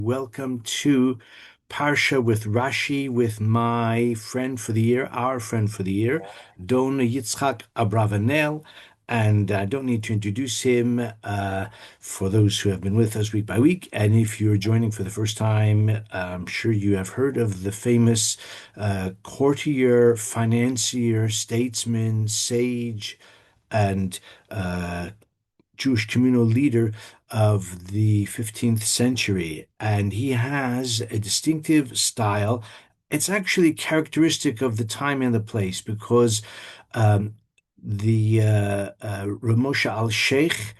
Welcome to Parsha with Rashi with my friend for the year, our friend for the year, Don Yitzchak Abravanel. And I don't need to introduce him for those who have been with us week by week. And if you're joining for the first time, I'm sure you have heard of the famous courtier, financier, statesman, sage, and Jewish communal leader of the 15th century, and he has a distinctive style. It's actually characteristic of the time and the place because um, the Rav Moshe al-Sheikh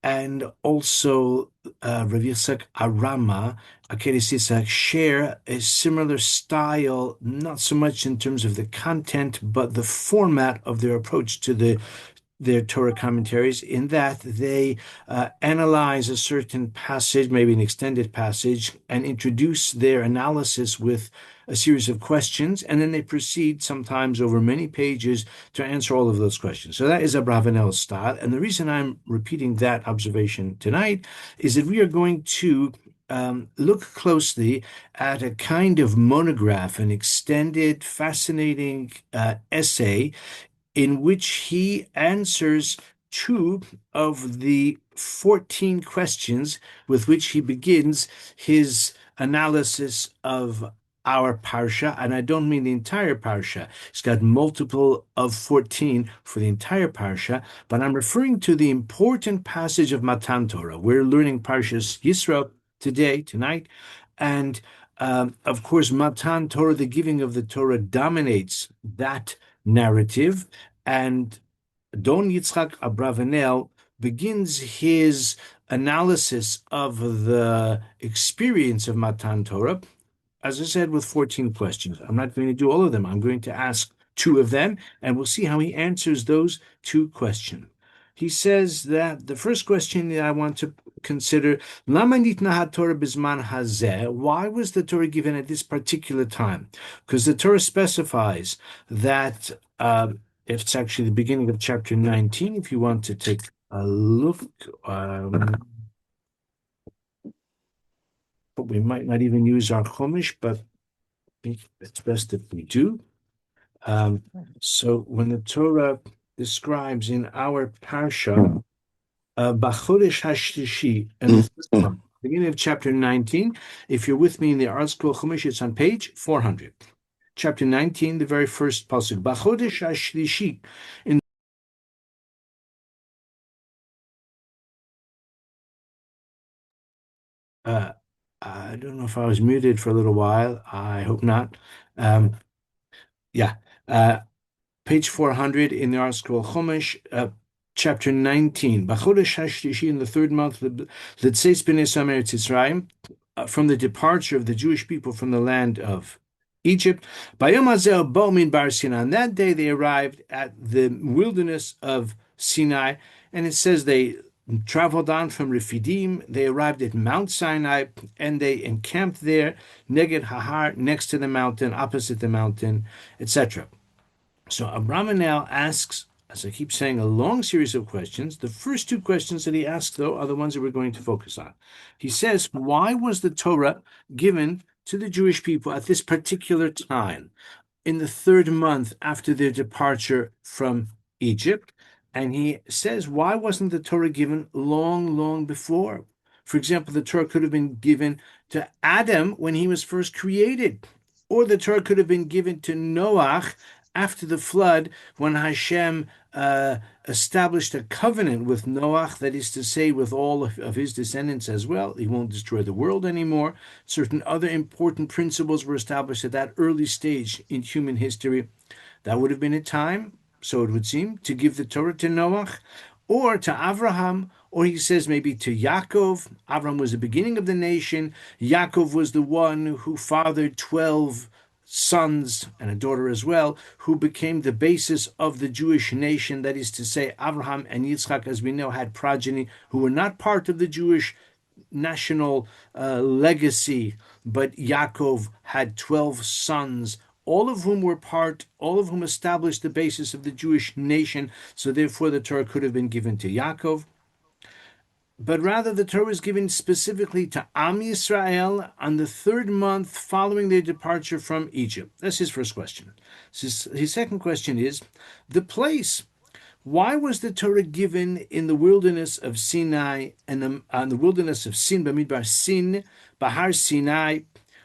and also Rav Yitzchak Arama, Akeres Yitzchak, share a similar style, not so much in terms of the content, but the format of their approach to their Torah commentaries, in that they analyze a certain passage, maybe an extended passage, and introduce their analysis with a series of questions, and then they proceed sometimes over many pages to answer all of those questions. So that is Abravanel's style. And the reason I'm repeating that observation tonight is that we are going to look closely at a kind of monograph, an extended, fascinating essay in which he answers two of the 14 questions with which he begins his analysis of our parsha. And I don't mean the entire parsha. It's got multiple of 14 for the entire parsha, but I'm referring to the important passage of Matan Torah. We're learning Parshas Yitro tonight, and of course, Matan Torah, the giving of the Torah, dominates that narrative. And Don Yitzchak Abravanel begins his analysis of the experience of Matan Torah, as I said, with 14 questions. I'm not going to do all of them. I'm going to ask two of them, and we'll see how he answers those two questions. He says that the first question that I want to consider, Lama nitna haTorah bizman hazeh? Why was the Torah given at this particular time? Because the Torah specifies that it's actually the beginning of chapter 19, if you want to take a look. But we might not even use our Chumash, but it's best if we do. So when the Torah describes in our Parsha, B'chodesh HaShlishi, and the first month, beginning of chapter 19, if you're with me in the Art Scroll Chumash, it's on page 400. Chapter 19, the very first pasuk, B'chodesh HaShlishi, in I don't know if I was muted for a little while. I hope not. Um, yeah. Page 400 in the Art Scroll Chumash, chapter 19. B'chodesh HaShlishi, in the third month, L'tzeis b'nei Yisrael Eretz Yisrael, from the departure of the Jewish people from the land of Egypt. Bayom hazeh bo'u min bar Sinai. On that day they arrived at the wilderness of Sinai, and it says they traveled on from Rephidim. They arrived at Mount Sinai, and they encamped there, Neged Hahar, next to the mountain, opposite the mountain, etc. So Abravanel asks, as I keep saying, a long series of questions. The first two questions that he asks, though, are the ones that we're going to focus on. He says, why was the Torah given to the Jewish people at this particular time, in the third month after their departure from Egypt? And he says, why wasn't the Torah given long, long before? For example, the Torah could have been given to Adam when he was first created, or the Torah could have been given to Noach after the flood, when Hashem established a covenant with Noach, that is to say, with all of his descendants as well. He won't destroy the world anymore. Certain other important principles were established at that early stage in human history. That would have been a time, so it would seem, to give the Torah to Noach, or to Avraham, or he says maybe to Yaakov. Avraham was the beginning of the nation. Yaakov was the one who fathered 12 sons and a daughter as well, who became the basis of the Jewish nation. That is to say, Abraham and Yitzchak, as we know, had progeny who were not part of the Jewish national legacy, but Yaakov had 12 sons, all of whom established the basis of the Jewish nation. So therefore the Torah could have been given to Yaakov. but rather the Torah is given specifically to Am Yisrael on the third month following their departure from Egypt? That's his first question. His second question is the place. Why was the Torah given in the wilderness of Sinai and the wilderness of Sin, Bamidbar Sin, Bahar Sinai?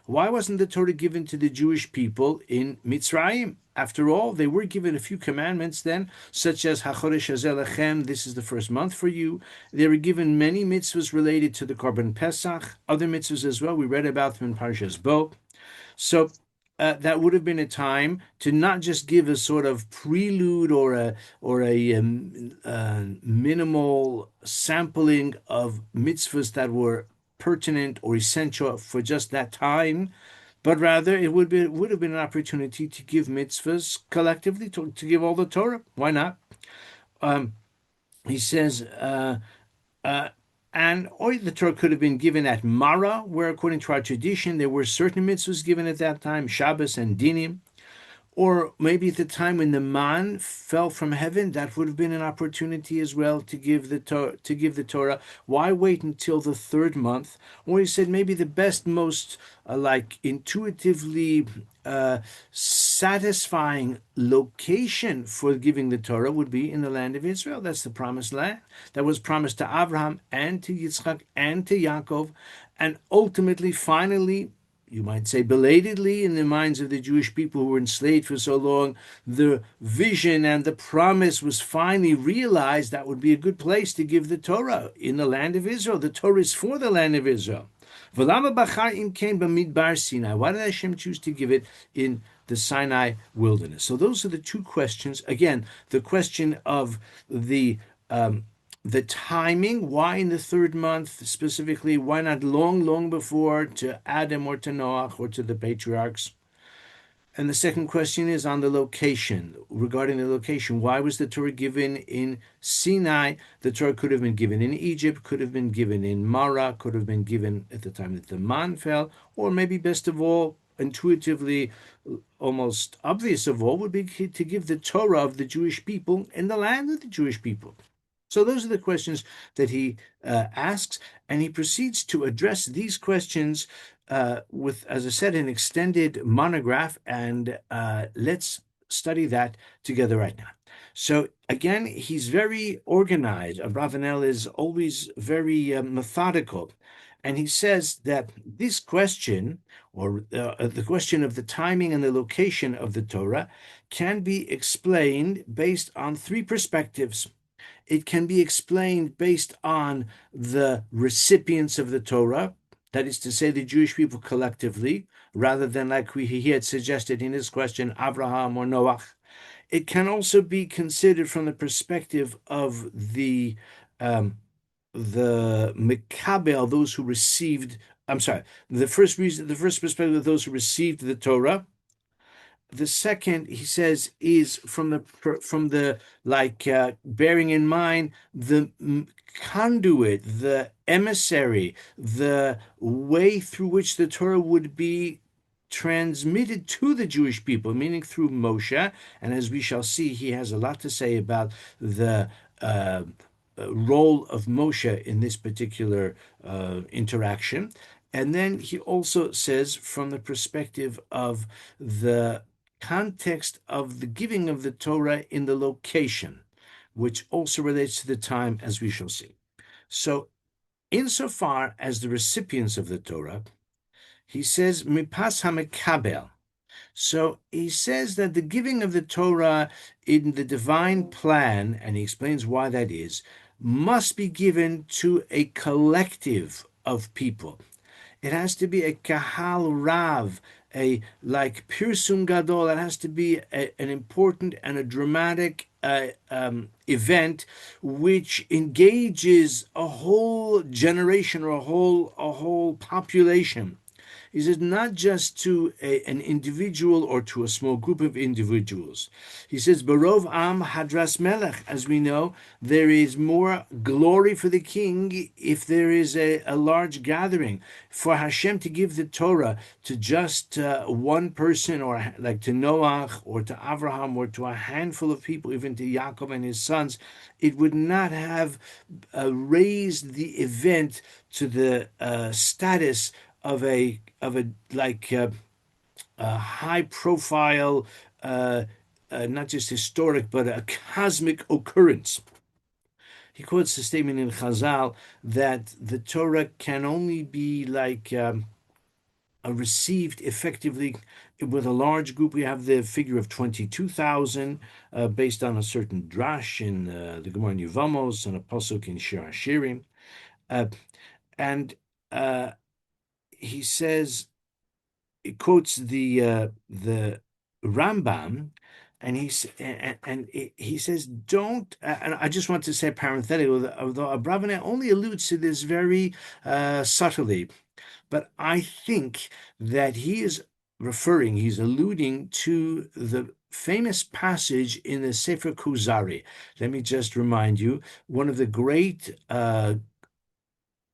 Why wasn't the Torah given to the Jewish people in Mitzrayim? After all, they were given a few commandments then, such as Hachodesh Hazeh Lechem, this is the first month for you. They were given many mitzvahs related to the Korban Pesach, other mitzvahs as well. We read about them in Parashas Bo. So that would have been a time to not just give a sort of prelude or a minimal sampling of mitzvahs that were pertinent or essential for just that time, but rather would have been an opportunity to give mitzvahs collectively, to give all the Torah. Why not? Um, he says. Or the Torah could have been given at Mara, where according to our tradition there were certain mitzvahs given at that time, Shabbos and Dinim. Or maybe at the time when the man fell from heaven, that would have been an opportunity as well to give the Torah. Why wait until the third month? Or he said maybe the best, most like intuitively satisfying location for giving the Torah would be in the land of Israel. That's the promised land that was promised to Abraham and to Yitzchak and to Yaakov, and ultimately, finally, you might say belatedly, in the minds of the Jewish people who were enslaved for so long, the vision and the promise was finally realized that would be a good place to give the Torah in the land of Israel. The Torah is for the land of Israel. Why did Hashem choose to give it in the Sinai wilderness? So those are the two questions. Again, the question of the timing, why in the third month specifically, why not long before to Adam or to Noach or to the patriarchs? And the second question is on the location, regarding the location. Why was the Torah given in Sinai? The Torah could have been given in Egypt, could have been given in Mara, could have been given at the time that the man fell, or maybe best of all, intuitively, almost obvious of all, would be to give the Torah of the Jewish people in the land of the Jewish people. So those are the questions that he asks, and he proceeds to address these questions with, as I said, an extended monograph, and let's study that together right now. So again, he's very organized. Abarbanel is always very methodical, and he says that this question, or the question of the timing and the location of the Torah, can be explained based on three perspectives. It can be explained based on the recipients of the Torah, that is to say, the Jewish people collectively, rather than like he had suggested in his question, Abraham or Noach. It can also be considered from the perspective of the Mekabel, those who received. I'm sorry. The first perspective of those who received the Torah. The second, he says, is from the bearing in mind the conduit, the emissary, the way through which the Torah would be transmitted to the Jewish people, meaning through Moshe. And as we shall see, he has a lot to say about the role of Moshe in this particular interaction. And then he also says, from the perspective of the context of the giving of the Torah in the location, which also relates to the time, as we shall see. So, insofar as the recipients of the Torah, he says, mipas hamekabel. So he says that the giving of the Torah in the divine plan, and he explains why that is, must be given to a collective of people. It has to be a kahal rav, a like pirsum gadol. It has to be an important and a dramatic event which engages a whole generation or a whole population. He says, not just to an individual or to a small group of individuals. He says, Barov Am Hadras Melech. As we know, there is more glory for the king if there is a large gathering. For Hashem to give the Torah to just one person, or like to Noach or to Abraham or to a handful of people, even to Yaakov and his sons, it would not have raised the event to the status of a like a high profile, not just historic, but a cosmic occurrence. He quotes the statement in Chazal that the Torah can only be received effectively with a large group. We have the figure of 22,000 based on a certain drash in the Gemara in Yevamos and a pasuk in Shir Hashirim. And he says, he quotes the Rambam, and he says, don't. And I just want to say parenthetically, although Abarbanel only alludes to this very subtly, but I think that he's alluding to the famous passage in the Sefer Kuzari. Let me just remind you, one of the great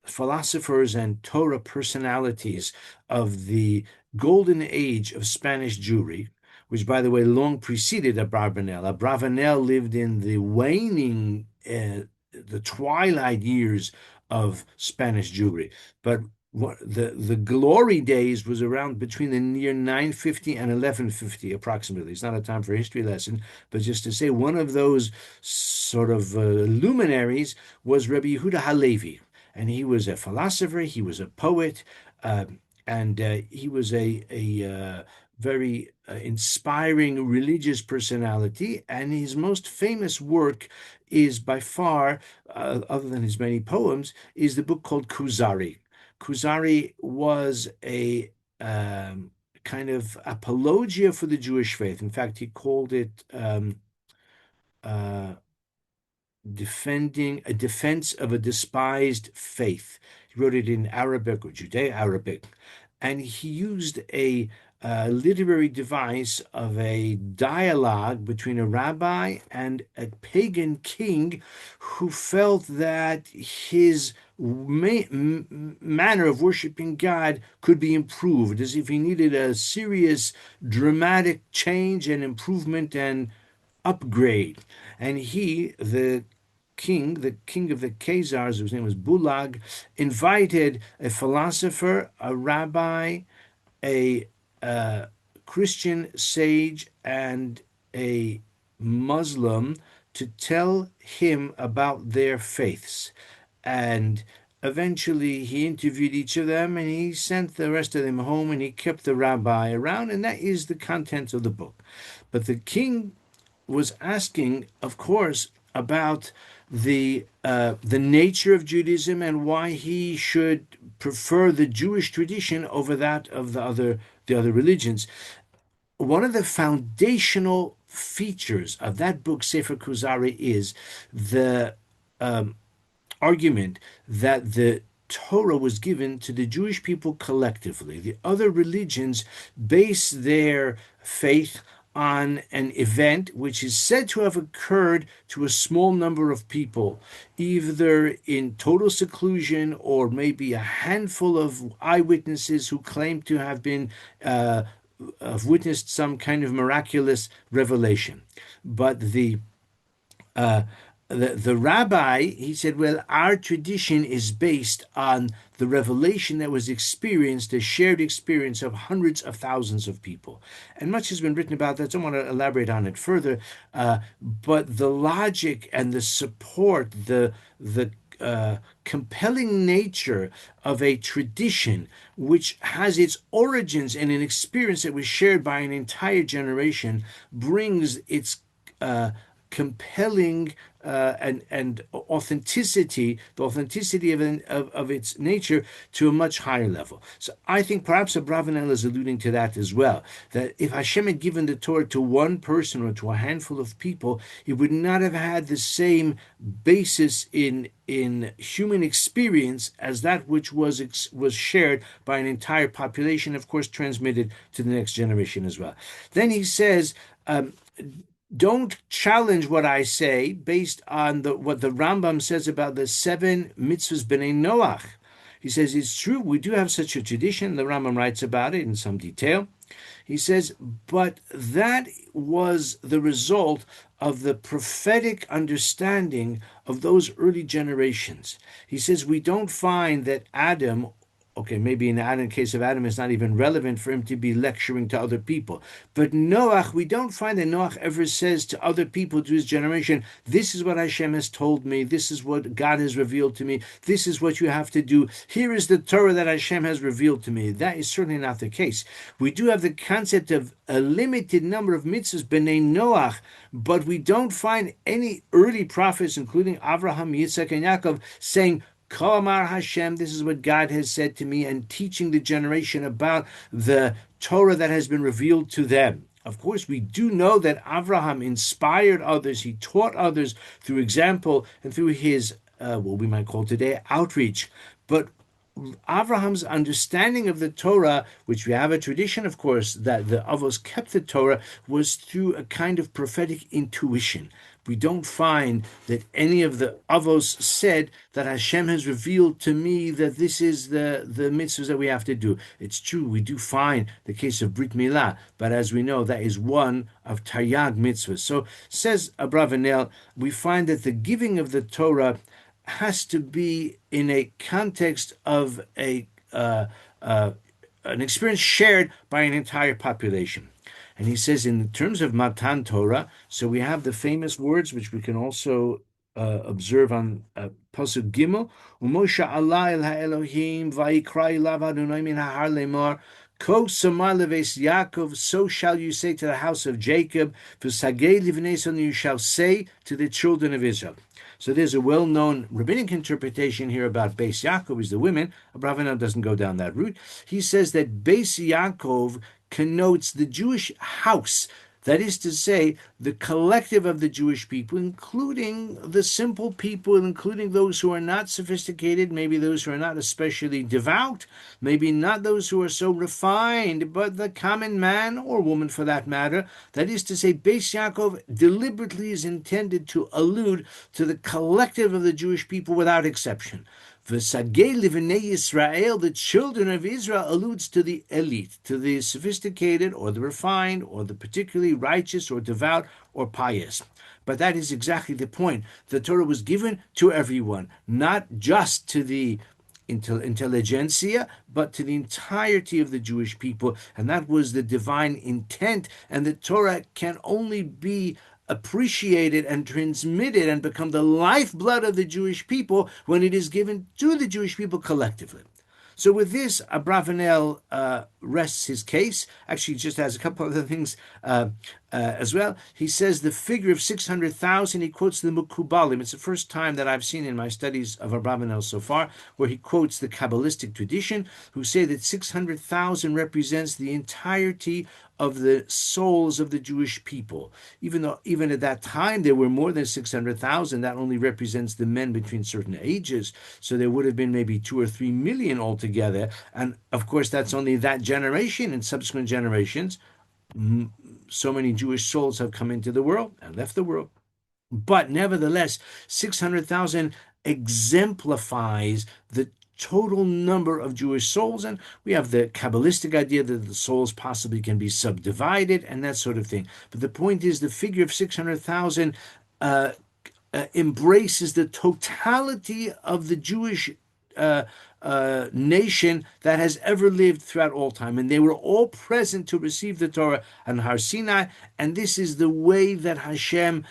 philosophers and Torah personalities of the golden age of Spanish Jewry, which, by the way, long preceded Abarbanel. Abarbanel lived in the waning, the twilight years of Spanish Jewry, but the glory days was around between the year 950 and 1150 approximately. It's not a time for a history lesson, but just to say one of those sort of luminaries was Rabbi Yehuda Halevi. And he was a philosopher, he was a poet, and he was a very inspiring religious personality. And his most famous work is by far, other than his many poems, is the book called Kuzari. Kuzari was a kind of apologia for the Jewish faith. In fact, he called it defending a defense of a despised faith. He wrote it in Arabic or Judeo-Arabic, and he used a literary device of a dialogue between a rabbi and a pagan king who felt that his manner of worshiping God could be improved, as if he needed a serious dramatic change and improvement and upgrade. And he, the king of the Khazars, whose name was Bulag, invited a philosopher, a rabbi, a Christian sage, and a Muslim to tell him about their faiths. And eventually he interviewed each of them, and he sent the rest of them home, and he kept the rabbi around, and that is the contents of the book. But the king was asking, of course, about the nature of Judaism and why he should prefer the Jewish tradition over that of the other religions. One of the foundational features of that book, Sefer Kuzari, is the argument that the Torah was given to the Jewish people collectively. The other religions base their faith on an event which is said to have occurred to a small number of people, either in total seclusion or maybe a handful of eyewitnesses who claim to have been have witnessed some kind of miraculous revelation. But the rabbi, he said, well, our tradition is based on the revelation that was experienced, the shared experience of hundreds of thousands of people. And much has been written about that. I don't want to elaborate on it further, but the logic and the support, the compelling nature of a tradition which has its origins in an experience that was shared by an entire generation brings its compelling and authenticity, the authenticity of its nature to a much higher level. So I think perhaps Abravanel is alluding to that as well, that if Hashem had given the Torah to one person or to a handful of people, it would not have had the same basis in human experience as that which was shared by an entire population, of course, transmitted to the next generation as well. Then he says, don't challenge what I say based on what the Rambam says about the 7 mitzvahs b'nei Noach. He says it's true, we do have such a tradition. The Rambam writes about it in some detail. He says, but that was the result of the prophetic understanding of those early generations. He says, we don't find that Adam, okay, maybe in the case of Adam, it's not even relevant for him to be lecturing to other people. But Noach, we don't find that Noach ever says to other people, to his generation, this is what Hashem has told me, this is what God has revealed to me, this is what you have to do, here is the Torah that Hashem has revealed to me. That is certainly not the case. We do have the concept of a limited number of mitzvahs, b'nei Noach, but we don't find any early prophets, including Abraham, Yitzhak, and Yaakov, saying, Kol Amar Hashem, this is what God has said to me, and teaching the generation about the Torah that has been revealed to them. Of course, we do know that Abraham inspired others, he taught others through example and through his, what we might call today, outreach. But Abraham's understanding of the Torah, which we have a tradition, of course, that the Avos kept the Torah, was through a kind of prophetic intuition. We don't find that any of the Avos said that Hashem has revealed to me that this is the mitzvahs that we have to do. It's true, we do find the case of Brit Milah, but as we know, that is one of Taryag mitzvahs. So, says Abravanel, we find that the giving of the Torah has to be in a context of an experience shared by an entire population. And he says, in terms of Matan Torah, so we have the famous words, which we can also observe on Pasuk Gimel, Moshe Allah el ha'Elohim, vayikra ilav Adonai min ha'ar lemar, Ko samar leves Yaakov, so shall you say to the house of Jacob, v'sagei livnei son, you shall say to the children of Israel. So there's a well-known rabbinic interpretation here about Beis Yaakov is the women. Abravanel doesn't go down that route. He says that Beis Yaakov connotes the Jewish house, that is to say, the collective of the Jewish people, including the simple people, including those who are not sophisticated, maybe those who are not especially devout, maybe not those who are so refined, but the common man or woman for that matter. That is to say, Beis Yaakov deliberately is intended to allude to the collective of the Jewish people without exception. V'sagei livnei Yisrael, the children of Israel, alludes to the elite, to the sophisticated or the refined or the particularly righteous or devout or pious. But that is exactly the point. The Torah was given to everyone, not just to the intelligentsia, but to the entirety of the Jewish people, and that was the divine intent. And the Torah can only be appreciated and transmitted and become the lifeblood of the Jewish people when it is given to the Jewish people collectively. So with this, Abravanel rests his case. Actually, just has a couple other things as well. He says the figure of 600,000, he quotes the Mukubalim. It's the first time that I've seen in my studies of Abravanel so far, where he quotes the Kabbalistic tradition, who say that 600,000 represents the entirety of the souls of the Jewish people. Even though even at that time there were more than 600,000, that only represents the men between certain ages. So there would have been maybe 2 or 3 million altogether. And of course, that's only that generation. In subsequent generations, so many Jewish souls have come into the world and left the world. But nevertheless, 600,000 exemplifies the total number of Jewish souls, and we have the Kabbalistic idea that the souls possibly can be subdivided and that sort of thing. But the point is, the figure of 600,000 embraces the totality of the Jewish nation that has ever lived throughout all time, and they were all present to receive the Torah on Har Sinai, and this is the way that Hashem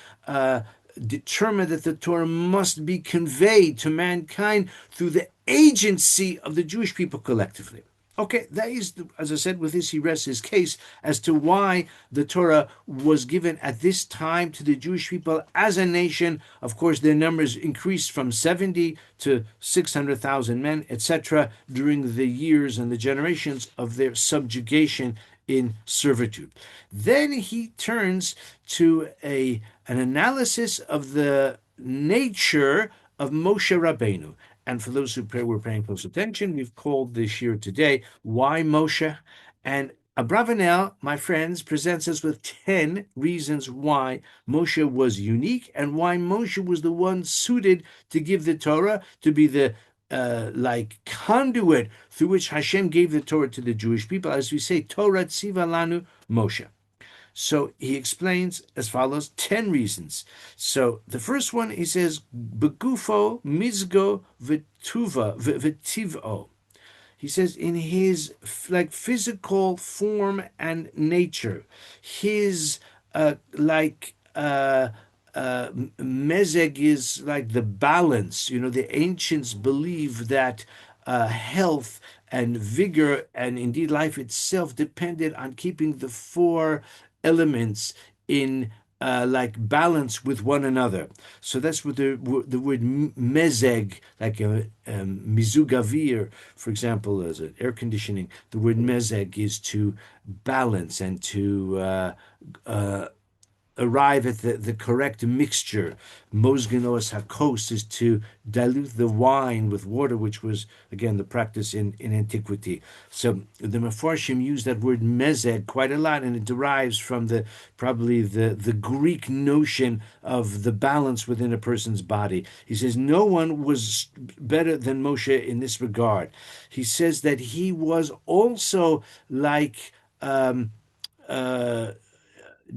determined that the Torah must be conveyed to mankind through the agency of the Jewish people collectively. Okay, that is, as I said, with this he rests his case as to why the Torah was given at this time to the Jewish people as a nation. Of course, their numbers increased from 70 to 600,000 men, etc., during the years and the generations of their subjugation in servitude. Then he turns to an analysis of the nature of Moshe Rabbeinu. And for those who were paying close attention, we've called this year today, Why Moshe? And Abravanel, my friends, presents us with 10 reasons why Moshe was unique and why Moshe was the one suited to give the Torah, to be the like conduit through which Hashem gave the Torah to the Jewish people. As we say, Torah tziva lanu Moshe. So he explains as follows 10 reasons. So the first one, he says, Begufo mizgo v'tivo. He says in his like physical form and nature, his like mezeg is like the balance. The ancients believe that health and vigor and indeed life itself depended on keeping the four elements in like balance with one another. So that's what the word mezeg, like mizugavir, for example, as an air conditioning. The word mezeg is to balance and to arrive at the correct mixture. Mosgenos hakos is to dilute the wine with water, which was, again, the practice in antiquity. So the Mefarshim use that word mezeg quite a lot, and it derives from probably the Greek notion of the balance within a person's body. He says no one was better than Moshe in this regard. He says that he was also like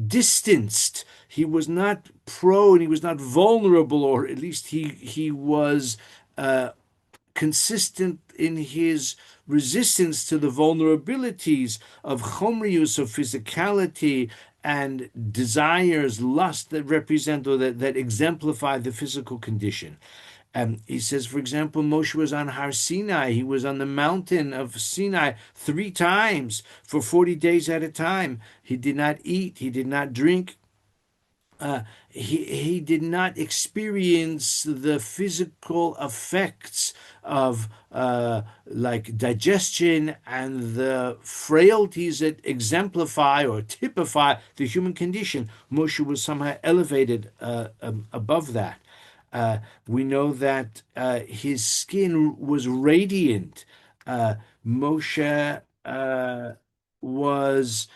distanced. He was not prone, he was not vulnerable, or at least he was consistent in his resistance to the vulnerabilities of chomrius, of physicality, and desires, lust that represent or that exemplify the physical condition. He says, for example, Moshe was on Har Sinai. He was on the mountain of Sinai 3 times for 40 days at a time. He did not eat. He did not drink. He did not experience the physical effects of like digestion and the frailties that exemplify or typify the human condition. Moshe was somehow elevated above that. We know that his skin was radiant. Moshe was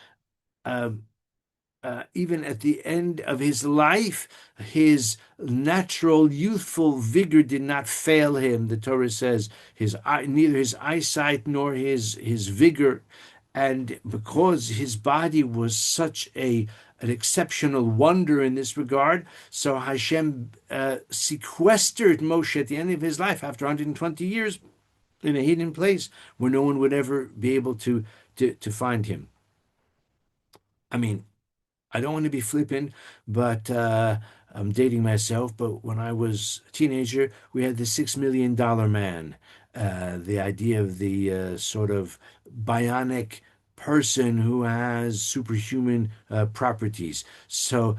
even at the end of his life, his natural youthful vigor did not fail him. The Torah says neither his eyesight nor his vigor, and because his body was such an exceptional wonder in this regard, so Hashem sequestered Moshe at the end of his life after 120 years in a hidden place where no one would ever be able to find him. I mean, I don't want to be flippant, but I'm dating myself. But when I was a teenager, we had the $6 million man, the idea of the sort of bionic person who has superhuman properties. So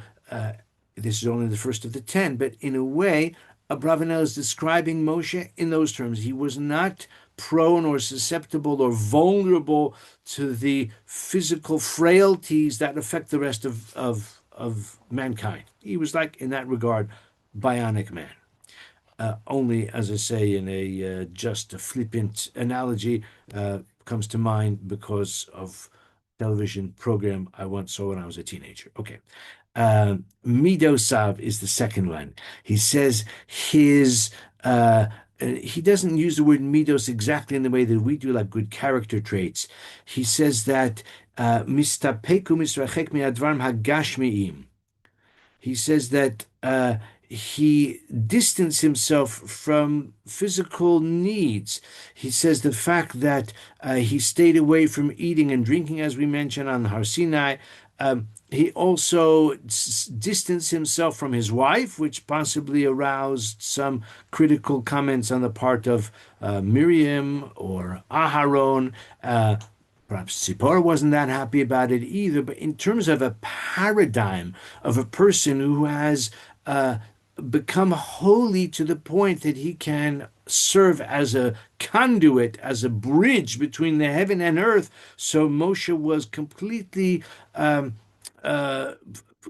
this is only the first of the 10, but in a way, Abravanel is describing Moshe in those terms. He was not prone or susceptible or vulnerable to the physical frailties that affect the rest of mankind. He was like, in that regard, bionic man. Only, as I say, in just a flippant analogy, comes to mind because of television program I once saw when I was a teenager. Okay. Midosav is the second one. He says he doesn't use the word midos exactly in the way that we do, like good character traits. He says that mistapeku misrachek miadvarim hagashmiim. He says that he distanced himself from physical needs. He says the fact that he stayed away from eating and drinking, as we mentioned on Har Sinai, He also distanced himself from his wife, which possibly aroused some critical comments on the part of Miriam or Aharon. Perhaps Zipporah wasn't that happy about it either. But in terms of a paradigm of a person who has uh, become holy to the point that he can serve as a conduit, as a bridge between the heaven and earth. So Moshe was completely uh,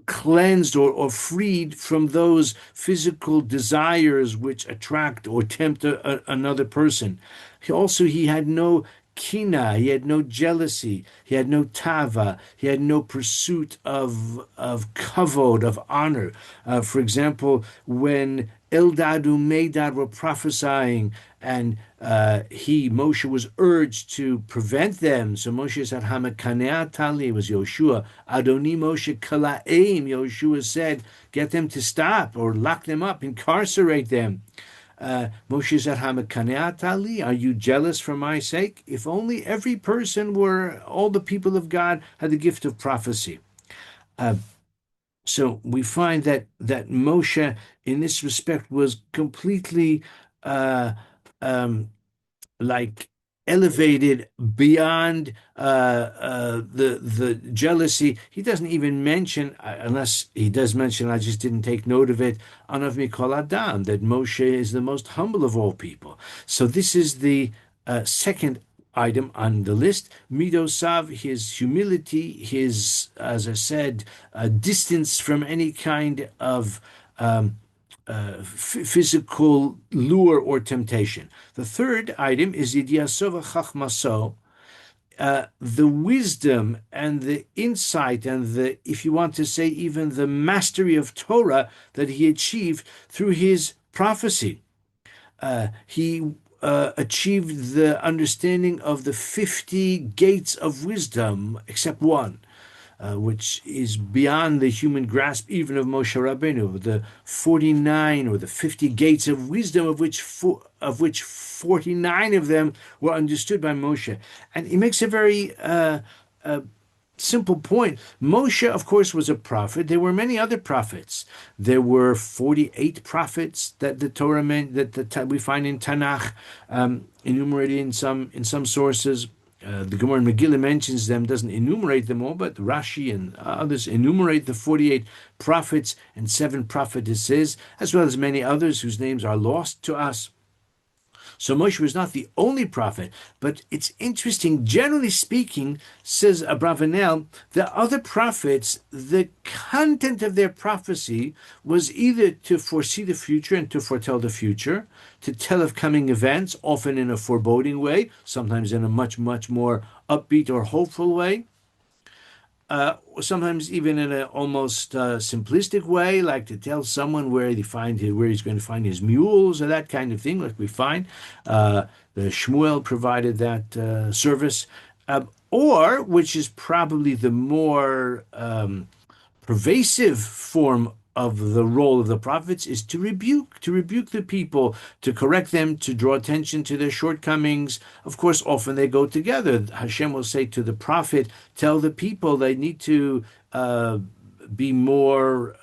cleansed or freed from those physical desires which attract or tempt another person. He had no kina, he had no jealousy, he had no tava, he had no pursuit of kavod, of honor. For example, when Eldad and Medad were prophesying, and Moshe, was urged to prevent them. So Moshe said, "Hamakanea tali," was Yoshua. Adoni Moshe kalaim. Yoshua said, "Get them to stop, or lock them up, incarcerate them." Moshe said, "Hamakanea tali, are you jealous for my sake? If only every person were, all the people of God had the gift of prophecy." Uh, so we find that Moshe, in this respect, was completely uh, um, like elevated beyond the jealousy. He doesn't even mention, unless he does mention, I just didn't take note of it, Anav Mikol Adam, that Moshe is the most humble of all people. So this is the second item on the list. Midosav, his humility, his, as I said, distance from any kind of physical lure or temptation. The third item is Yidyasova Chachmaso, the wisdom and the insight and the, if you want to say, even the mastery of Torah that he achieved through his prophecy. He achieved the understanding of the 50 gates of wisdom, except one, which is beyond the human grasp even of Moshe Rabbeinu. The 49 or the 50 gates of wisdom, of which 49 of them were understood by Moshe. And he makes a very simple point. Moshe, of course, was a prophet. There were many other prophets. There were 48 prophets that the Torah meant, we find in Tanakh, enumerated in some sources. The Gemara in Megillah mentions them, doesn't enumerate them all, but Rashi and others enumerate the 48 prophets and 7 prophetesses, as well as many others whose names are lost to us. So Moshe was not the only prophet, but it's interesting, generally speaking, says Abarbanel, the other prophets, the content of their prophecy was either to foresee the future and to foretell the future, to tell of coming events, often in a foreboding way, sometimes in a much, much more upbeat or hopeful way, sometimes even in an almost simplistic way, like to tell someone where where he's going to find his mules or that kind of thing, like we find. The Shmuel provided that service, or which is probably the more pervasive form of the role of the prophets, is to rebuke the people, to correct them, to draw attention to their shortcomings. Of course, often they go together. Hashem will say to the prophet, tell the people they need to be more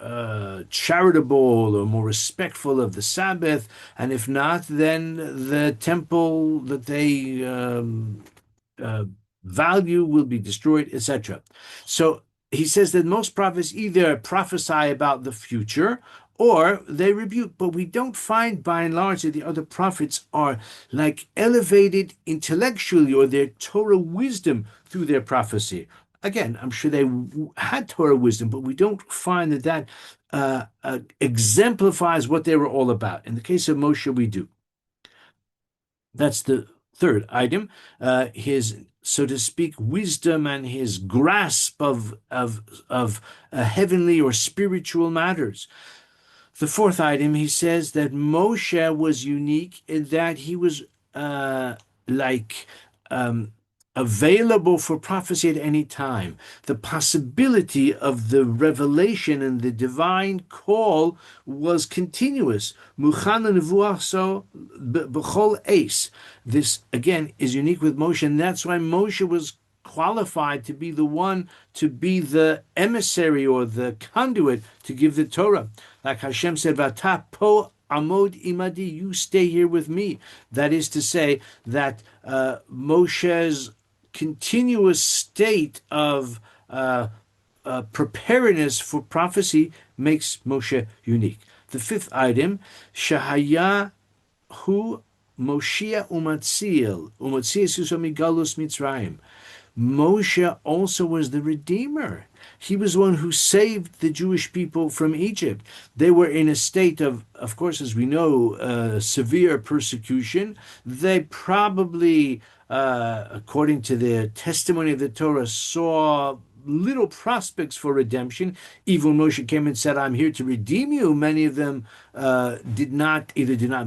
charitable or more respectful of the Sabbath, and if not, then the temple that they uh, value will be destroyed, etc. So he says that most prophets either prophesy about the future or they rebuke, but we don't find by and large that the other prophets are like elevated intellectually or their Torah wisdom through their prophecy. Again, I'm sure they had Torah wisdom, but we don't find that exemplifies what they were all about. In the case of Moshe, we do. That's the third item. His, so to speak, wisdom and his grasp of heavenly or spiritual matters. The fourth item, he says that Moshe was unique in that he was like um, available for prophecy at any time. The possibility of the revelation and the divine call was continuous. Muchan lenevuaso b'chol ace. This again is unique with Moshe, and that's why Moshe was qualified to be the one to be the emissary or the conduit to give the Torah. Like Hashem said, Vata po amod imadi, you stay here with me. That is to say that Moshe's continuous state of preparedness for prophecy makes Moshe unique. The fifth item, Shahaya hu Moshe umatzil migalus Mitzrayim. Moshe also was the redeemer. He was the one who saved the Jewish people from Egypt. They were in a state of course, as we know, severe persecution. They probably, according to the testimony of the Torah, saw little prospects for redemption. Even Moshe came and said, I'm here to redeem you. Many of them did not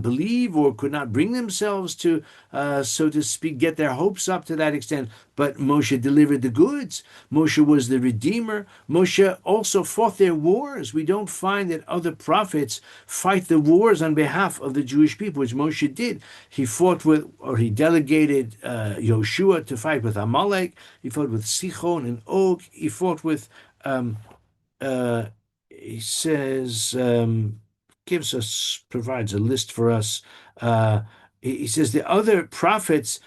believe or could not bring themselves to, so to speak, get their hopes up to that extent. But Moshe delivered the goods. Moshe was the redeemer. Moshe also fought their wars. We don't find that other prophets fight the wars on behalf of the Jewish people, which Moshe did. He fought with, or he delegated Yoshua to fight with Amalek. He fought with Sichon and Og. He fought with, he says, provides a list for us. He says the other prophets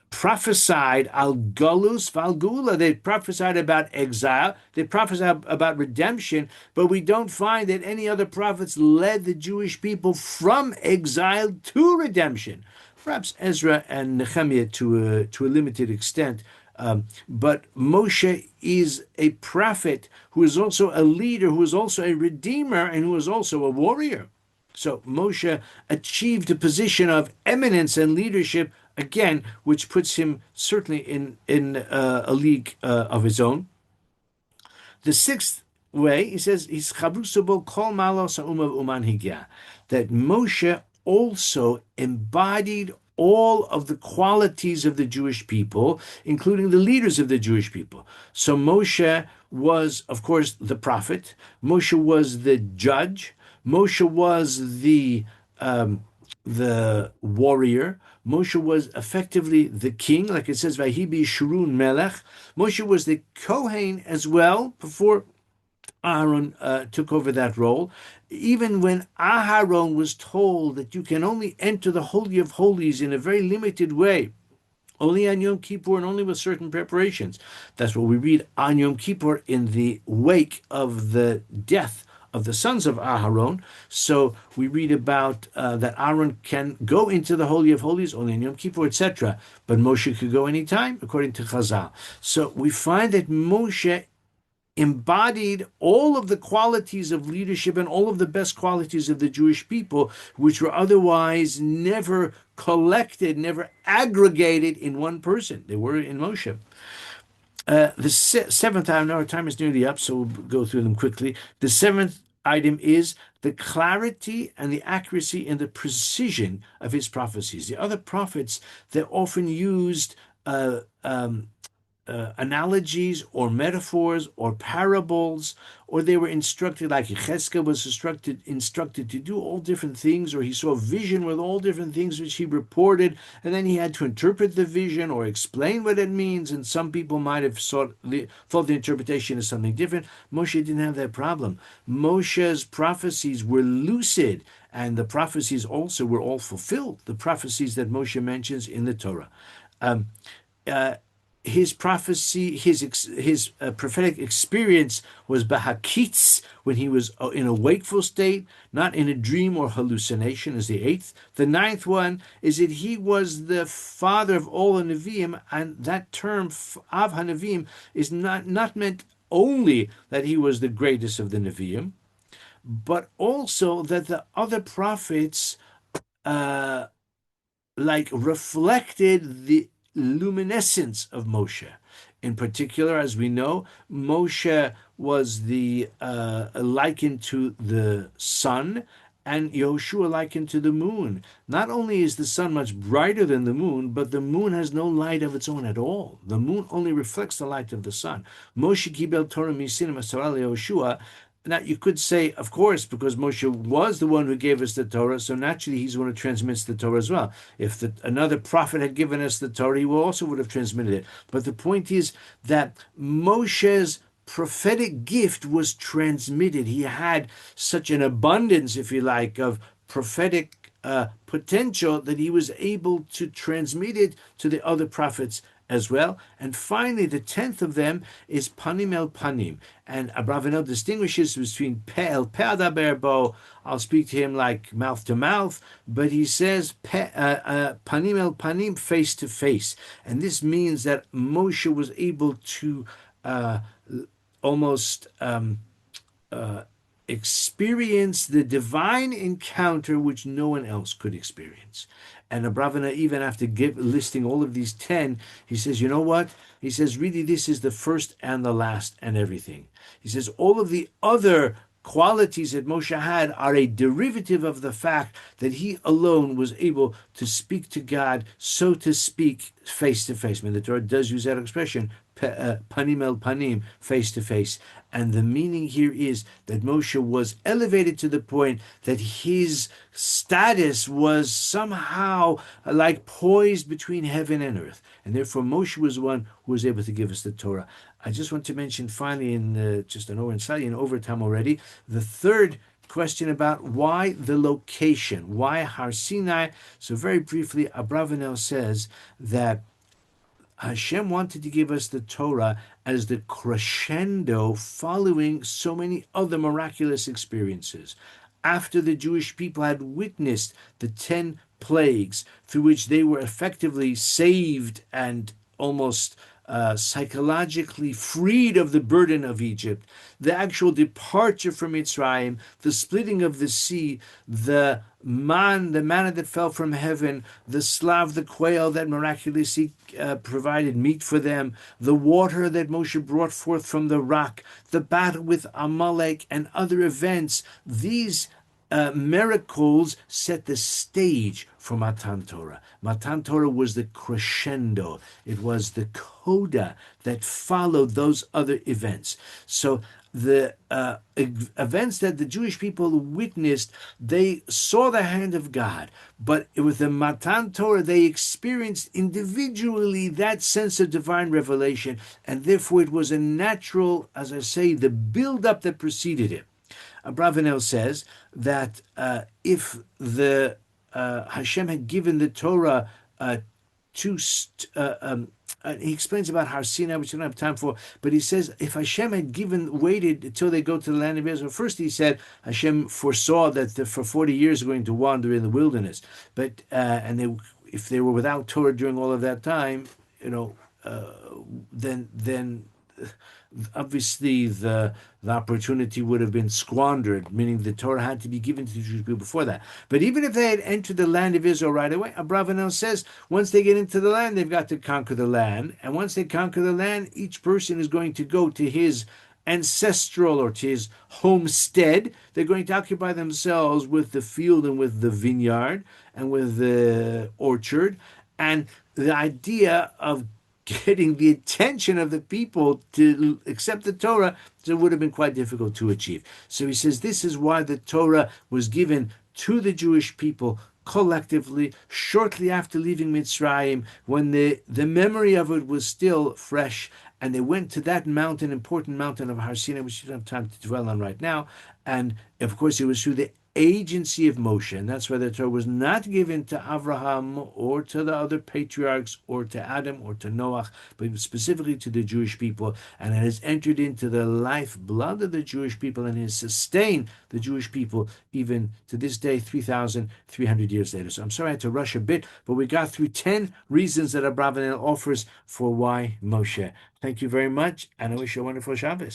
prophesied al galus val gula. They prophesied about exile. They prophesied about redemption, but we don't find that any other prophets led the Jewish people from exile to redemption. Perhaps Ezra and Nehemiah to a limited extent. But Moshe is a prophet who is also a leader, who is also a redeemer, and who is also a warrior. So Moshe achieved a position of eminence and leadership, again, which puts him certainly in a league of his own. The sixth way, he says, that Moshe also embodied all of the qualities of the Jewish people, including the leaders of the Jewish people. So Moshe was, of course, the prophet. Moshe was the judge. Moshe was the warrior. Moshe was effectively the king, like it says, Vahibi Shurun Melech. Moshe was the Kohen as well before Aaron took over that role. Even when Aharon was told that you can only enter the Holy of Holies in a very limited way, only on Yom Kippur and only with certain preparations. That's what we read on Yom Kippur in the wake of the death of the sons of Aharon. So we read about that Aaron can go into the Holy of Holies only on Yom Kippur, etc. But Moshe could go anytime, according to Chazal. So we find that Moshe embodied all of the qualities of leadership and all of the best qualities of the Jewish people, which were otherwise never collected, never aggregated in one person. They were in Moshe. The seventh item, our time is nearly up, so we'll go through them quickly. The seventh item is the clarity and the accuracy and the precision of his prophecies. The other prophets, they often used analogies or metaphors or parables, or they were instructed, like Yechezkel was instructed to do all different things, or he saw a vision with all different things which he reported, and then he had to interpret the vision or explain what it means, and some people might have thought the interpretation is something different. Moshe didn't have that problem. Moshe's prophecies were lucid, and the prophecies also were all fulfilled, the prophecies that Moshe mentions in the Torah. His prophecy, his prophetic experience was bahakitz, when he was in a wakeful state, not in a dream or hallucination, as the eighth. The ninth one is that he was the father of all the Nevi'im, and that term, Av HaNevi'im, is not meant only that he was the greatest of the Nevi'im, but also that the other prophets reflected the luminescence of Moshe. In particular, as we know, Moshe was the likened to the sun, and Yehoshua likened to the moon. Not only is the sun much brighter than the moon, but the moon has no light of its own at all. The moon only reflects the light of the sun. Moshe kibel Torah misin Masarah Yehoshua. now you could say, of course, because Moshe was the one who gave us the Torah, so naturally he's the one who transmits the Torah as well. If another prophet had given us the Torah, he also would have transmitted it. But the point is that Moshe's prophetic gift was transmitted. He had such an abundance, if you like, of prophetic potential that he was able to transmit it to the other prophets as well. And finally, the 10th of them is Panim el Panim. And Abarbanel distinguishes between Pe el Pe adaber bo, I'll speak to him like mouth to mouth, but he says Panim el Panim, face to face. And this means that Moshe was able to almost experience the divine encounter which no one else could experience. And Abarbanel, even after listing all of these 10, he says, you know what? He says, really, this is the first and the last and everything. He says, all of the other qualities that Moshe had are a derivative of the fact that he alone was able to speak to God, so to speak, face to face. I mean, the Torah does use that expression, panim el panim, face to face. And the meaning here is that Moshe was elevated to the point that his status was somehow like poised between heaven and earth. And therefore Moshe was one who was able to give us the Torah. I just want to mention finally, in just an overtime already, the third question about why the location, why Har Sinai. So very briefly, Abarbanel says that Hashem wanted to give us the Torah as the crescendo following so many other miraculous experiences. After the Jewish people had witnessed the 10 plagues through which they were effectively saved and almost psychologically freed of the burden of Egypt, the actual departure from Mitzrayim, the splitting of the sea, the manna that fell from heaven, the slav, the quail that miraculously provided meat for them, the water that Moshe brought forth from the rock, the battle with Amalek, and other events. These miracles set the stage for Matan Torah. Matan Torah was the crescendo. It was the coda that followed those other events. So the events that the Jewish people witnessed, they saw the hand of God. But with the Matan Torah, they experienced individually that sense of divine revelation. And therefore it was a natural, as I say, the build-up that preceded it. Abarbanel says that if the Hashem had given the Torah he explains about Har Sinai, which we don't have time for, but he says if Hashem had waited until they go to the land of Israel, first he said Hashem foresaw that for 40 years they're going to wander in the wilderness, but if they were without Torah during all of that time, then obviously the opportunity would have been squandered, meaning the Torah had to be given to the Jewish people before that. But even if they had entered the land of Israel right away, Abarbanel says once they get into the land, they've got to conquer the land. And once they conquer the land, each person is going to go to his ancestral or to his homestead. They're going to occupy themselves with the field and with the vineyard and with the orchard. And the idea of getting the attention of the people to accept the Torah, so it would have been quite difficult to achieve. So he says this is why the Torah was given to the Jewish people collectively shortly after leaving Mitzrayim, when the memory of it was still fresh, and they went to that mountain, important mountain of Har Sinai, which we don't have time to dwell on right now. And of course it was through the agency of Moshe, and that's why the Torah was not given to Avraham or to the other patriarchs or to Adam or to Noach, but specifically to the Jewish people, and it has entered into the lifeblood of the Jewish people and has sustained the Jewish people even to this day, 3,300 years later. So I'm sorry I had to rush a bit, but we got through 10 reasons that Abarbanel offers for why Moshe. Thank you very much, and I wish you a wonderful Shabbos.